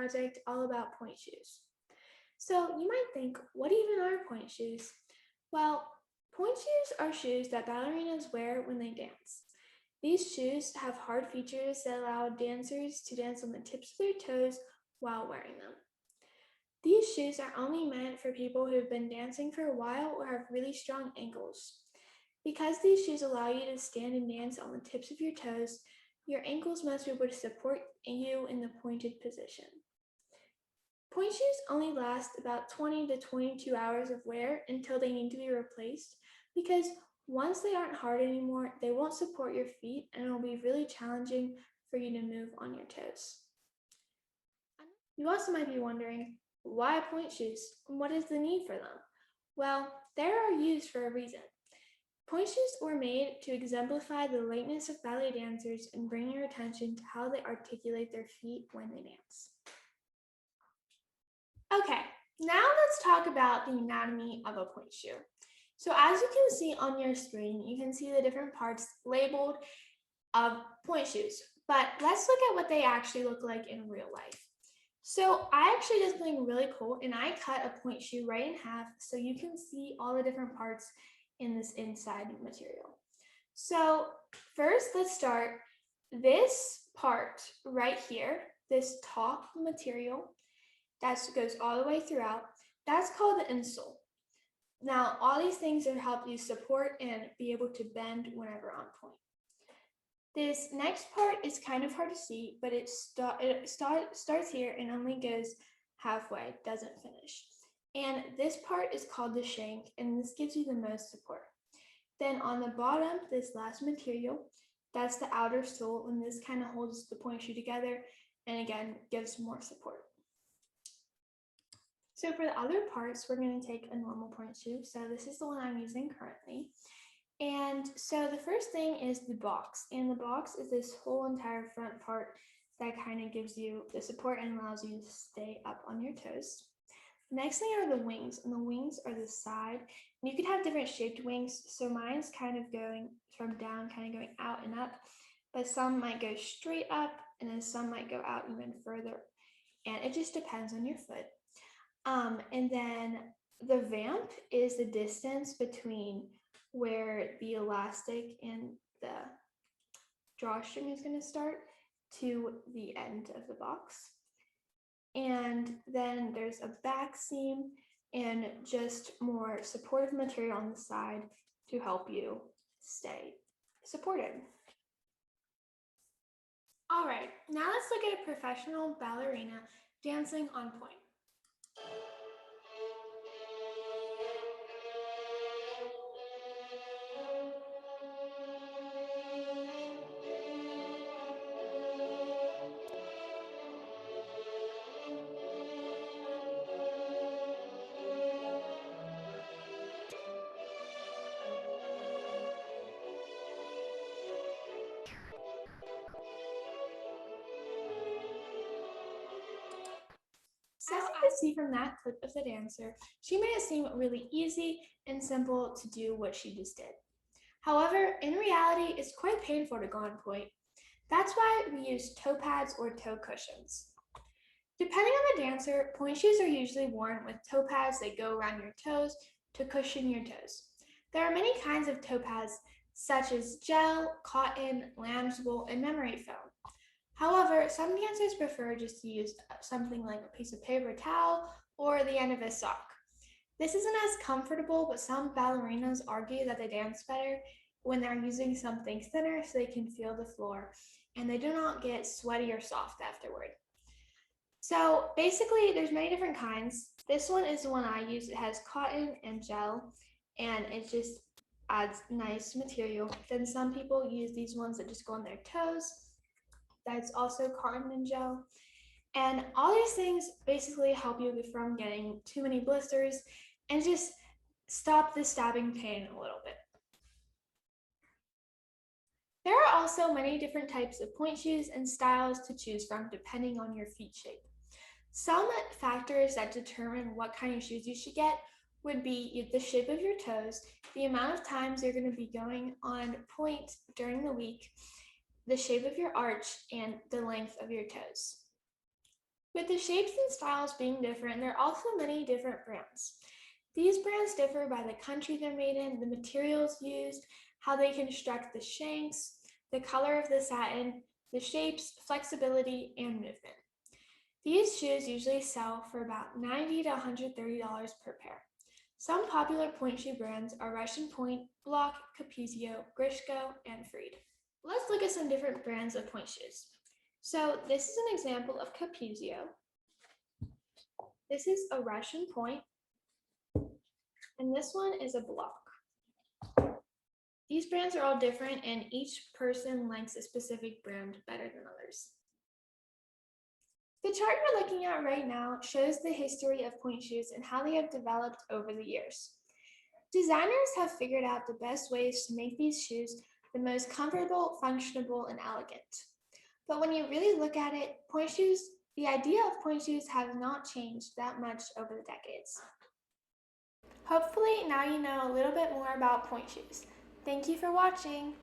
project all about pointe shoes. So you might think, what even are pointe shoes? Well, pointe shoes are shoes that ballerinas wear when they dance. These shoes have hard features that allow dancers to dance on the tips of their toes while wearing them. These shoes are only meant for people who have been dancing for a while or have really strong ankles. Because these shoes allow you to stand and dance on the tips of your toes, your ankles must be able to support you in the pointed position. Pointe shoes only last about 20 to 22 hours of wear until they need to be replaced because once they aren't hard anymore, they won't support your feet and it will be really challenging for you to move on your toes. You also might be wondering, why pointe shoes? What is the need for them? Well, they are used for a reason. Pointe shoes were made to exemplify the lightness of ballet dancers and bring your attention to how they articulate their feet when they dance. Okay, now let's talk about the anatomy of a pointe shoe. So as you can see on your screen, you can see the different parts labeled of pointe shoes, but let's look at what they actually look like in real life. So I actually did something really cool and I cut a pointe shoe right in half so you can see all the different parts in this inside material. So first, let's start this part right here, this top material that goes all the way throughout. That's called the insole. Now, all these things are help you support and be able to bend whenever on point. This next part is kind of hard to see, but it starts here and only goes halfway, doesn't finish. And this part is called the shank, and this gives you the most support. Then on the bottom, this last material, that's the outer sole, and this kind of holds the pointe shoe together and again gives more support. So for the other parts, we're going to take a normal pointe shoe. So this is the one I'm using currently. And so the first thing is the box. And the box is this whole entire front part that kind of gives you the support and allows you to stay up on your toes. The next thing are the wings, and the wings are the side. And you can have different shaped wings. So mine's kind of going from down, kind of going out and up, but some might go straight up and then some might go out even further. And it just depends on your foot. And then the vamp is the distance between where the elastic and the drawstring is going to start to the end of the box. And then there's a back seam and just more supportive material on the side to help you stay supported. All right, now let's look at a professional ballerina dancing on pointe. So as you can see from that clip of the dancer, she made it seem really easy and simple to do what she just did. However, in reality, it's quite painful to go on pointe. That's why we use toe pads or toe cushions. Depending on the dancer, pointe shoes are usually worn with toe pads that go around your toes to cushion your toes. There are many kinds of toe pads, such as gel, cotton, lamb's wool, and memory foam. However, some dancers prefer just to use something like a piece of paper towel or the end of a sock. This isn't as comfortable, but some ballerinas argue that they dance better when they're using something thinner so they can feel the floor and they do not get sweaty or soft afterward. So basically, there's many different kinds. This one is the one I use. It has cotton and gel, and it just adds nice material. Then some people use these ones that just go on their toes. That's also cotton and gel. And all these things basically help you from getting too many blisters and just stop the stabbing pain a little bit. There are also many different types of pointe shoes and styles to choose from depending on your feet shape. Some factors that determine what kind of shoes you should get would be the shape of your toes, the amount of times you're going to be going on pointe during the week, the shape of your arch, and the length of your toes. With the shapes and styles being different, there are also many different brands. These brands differ by the country they're made in, the materials used, how they construct the shanks, the color of the satin, the shapes, flexibility, and movement. These shoes usually sell for about $90 to $130 per pair. Some popular point shoe brands are Russian Point, Block, Capuzio, Grishko, and Freed. Let's look at some different brands of point shoes. So this is an example of Capuzio. This is a Russian Point, and this one is a Block. These brands are all different, and each person likes a specific brand better than others. The chart you're looking at right now shows the history of point shoes and how they have developed over the years. Designers have figured out the best ways to make these shoes the most comfortable, functional, and elegant. But when you really look at it, the idea of point shoes has not changed that much over the decades. Hopefully now you know a little bit more about point shoes. Thank you for watching.